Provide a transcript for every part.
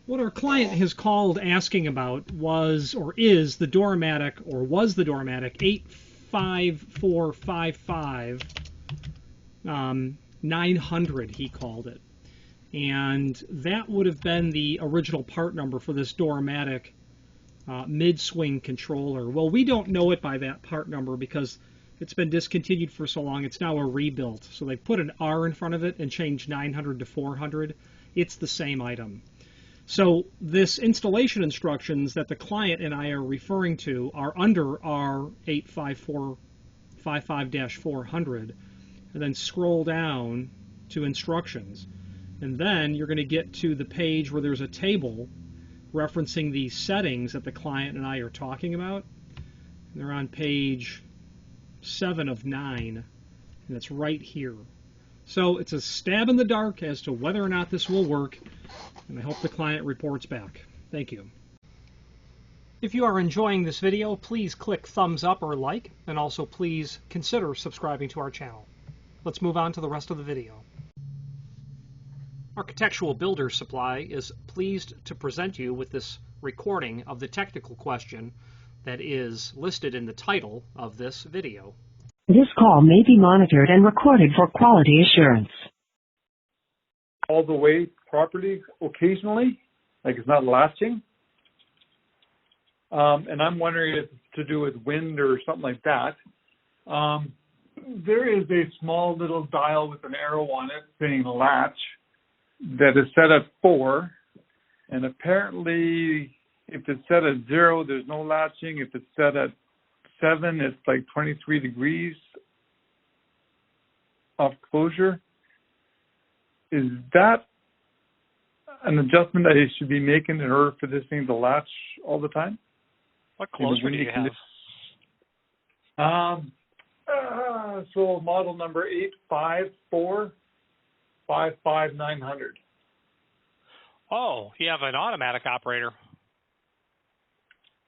What our client has called asking about was or is the Doormatic, or was the Doormatic 85455 900, he called it. And that would have been the original part number for this Doormatic mid-swing controller. Well, we don't know it by that part number because it's been discontinued for so long. It's now a rebuilt. So they put an R in front of it and changed 900 to 400. It's the same item. So this installation instructions that the client and I are referring to are under our 85455-400, and then scroll down to instructions. And then you're going to get to the page where there's a table referencing the settings that the client and I are talking about. And they're on page 7 of 9, and it's right here. So it's a stab in the dark as to whether or not this will work, and I hope the client reports back. Thank you. If you are enjoying this video, please click thumbs up or like, and also please consider subscribing to our channel. Let's move on to the rest of the video. Architectural Builder Supply is pleased to present you with this recording of the technical question that is listed in the title of this video. This call may be monitored and recorded for quality assurance. All the way properly occasionally, like it's not latching. And I'm wondering if it's to do with wind or something like that. There is a small little dial with an arrow on it saying latch that is set at 4, and apparently if it's set at 0, there's no latching. If it's set at 7, it's like 23 degrees of closure. Is that an adjustment that you should be making in order for this thing to latch all the time? What closure do you have? So model number 85455-900. Oh, you have an automatic operator.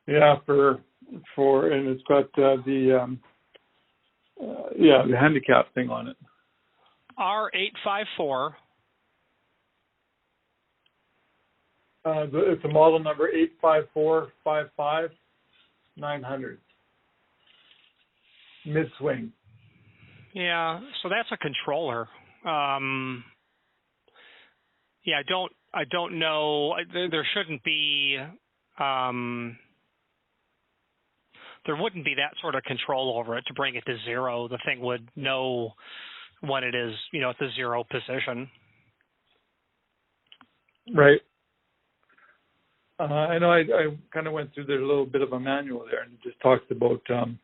Yeah, and it's got the handicap thing on it. R854. It's a model number 85455-900. Mid-swing. Yeah, so that's a controller. Yeah, I don't know. There shouldn't be. There wouldn't be that sort of control over it to bring it to 0. The thing would know when it is, at the 0 position. Right. I know I kind of went through there a little bit of a manual there, and it just talks about the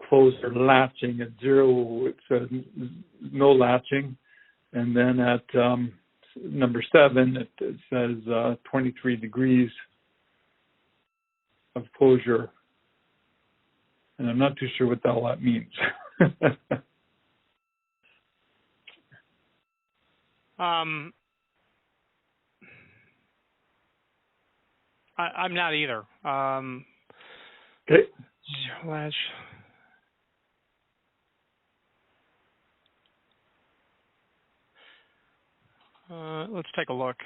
closer latching. At 0, it says no latching. And then at number 7, it says 23 degrees of closure. And I'm not too sure what the hell that means. I'm not either. Okay. Latch. Let's take a look.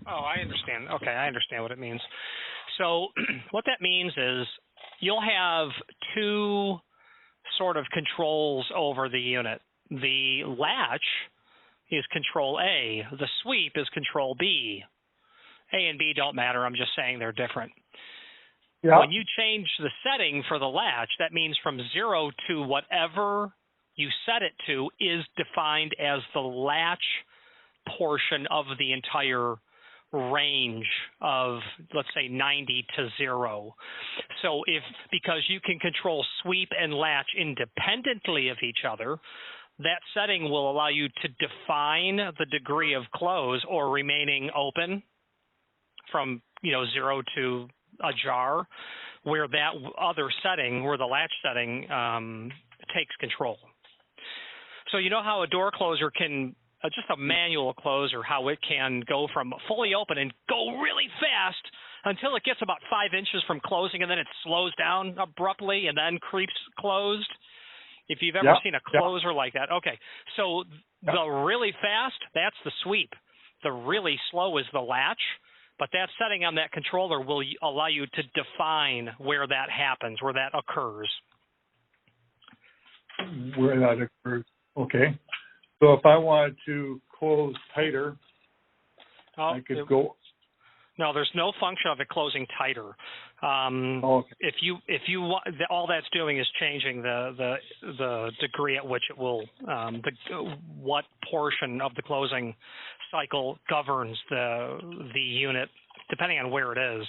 Oh, I understand. Okay, I understand what it means. So what that means is you'll have two sort of controls over the unit. The latch is control A. The sweep is control B. A and B don't matter. I'm just saying they're different. Yeah. When you change the setting for the latch, that means from 0 to whatever you set it to is defined as the latch portion of the entire range of, let's say, 90 to 0. So because you can control sweep and latch independently of each other, that setting will allow you to define the degree of close or remaining open from 0 to ajar, where that other setting, where the latch setting takes control. So you know how a door closer can, just a manual closer, how it can go from fully open and go really fast until it gets about 5 inches from closing, and then it slows down abruptly and then creeps closed. If you've ever seen a closer like that. Okay, so the really fast, that's the sweep. The really slow is the latch, but that setting on that controller will allow you to define where that happens, where that occurs. Where that occurs. Okay. So if I wanted to close tighter, I could go. No, there's no function of it closing tighter. Okay. If you want, all that's doing is changing the degree at which it will, what portion of the closing cycle governs the unit, depending on where it is.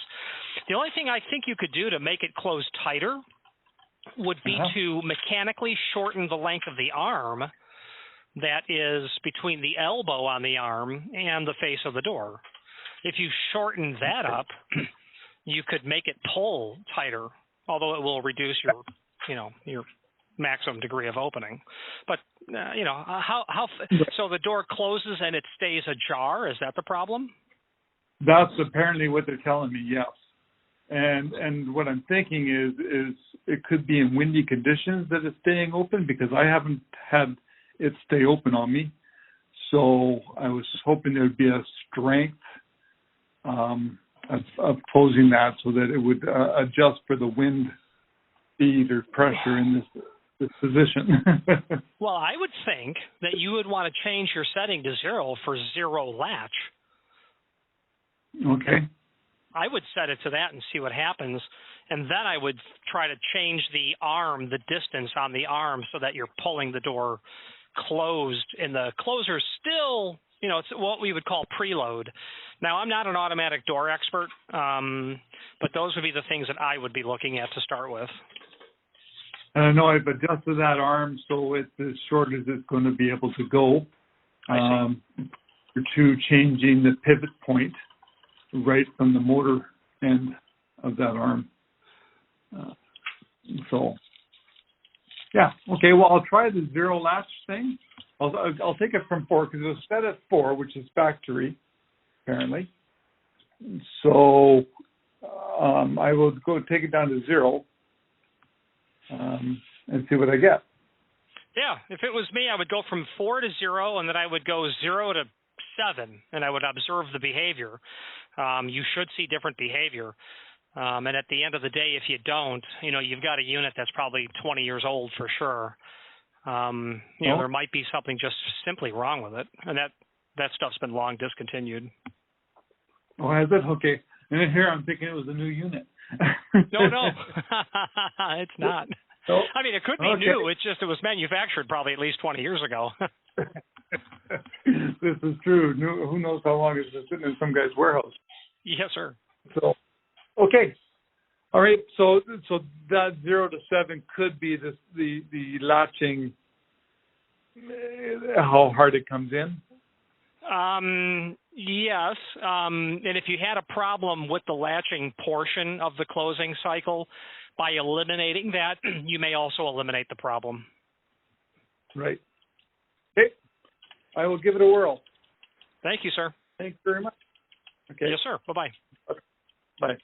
The only thing I think you could do to make it close tighter would be to mechanically shorten the length of the arm that is between the elbow on the arm and the face of the door. If you shorten that up, you could make it pull tighter, although it will reduce your maximum degree of opening. But so the door closes and it stays ajar. Is that the problem? That's apparently what they're telling me. Yes. And what I'm thinking is it could be in windy conditions that it's staying open, because I haven't had it stay open on me. So I was hoping there would be a strength of closing that so that it would adjust for the wind speed or pressure in this position. Well, I would think that you would want to change your setting to 0 for 0 latch. Okay. I would set it to that and see what happens, and then I would try to change the arm, the distance on the arm, so that you're pulling the door closed, and the closer still, it's what we would call preload. Now, I'm not an automatic door expert, but those would be the things that I would be looking at to start with. I know I've adjusted that arm so it's as short as it's going to be able to go. To changing the pivot point right from the motor end of that arm. Okay. Well, I'll try the 0 latch thing. I'll take it from 4 because it was set at 4, which is factory, apparently. So I will go take it down to 0 and see what I get. Yeah, if it was me, I would go from 4 to 0, and then I would go 0 to 7, and I would observe the behavior. You should see different behavior. And at the end of the day, if you don't, you've got a unit that's probably 20 years old for sure. There might be something just simply wrong with it, and that stuff's been long discontinued. Oh, has it? Okay. And then here I'm thinking it was a new unit. No, it's not. Oh, I mean, it could be new. It's just it was manufactured probably at least 20 years ago. This is true. Who knows how long it's been sitting in some guy's warehouse. Yes, sir. So, okay. All right. So that 0 to 7 could be the latching, how hard it comes in. Yes. And if you had a problem with the latching portion of the closing cycle, by eliminating that, you may also eliminate the problem. Right. Okay. I will give it a whirl. Thank you, sir. Thanks very much. Okay. Yes, sir. Bye-bye. Okay. Bye.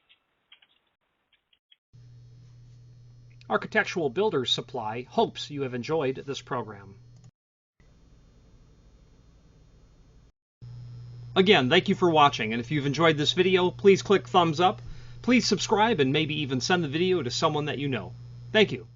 Architectural Builders Supply hopes you have enjoyed this program. Again, thank you for watching, and if you've enjoyed this video, please click thumbs up, please subscribe, and maybe even send the video to someone that you know. Thank you.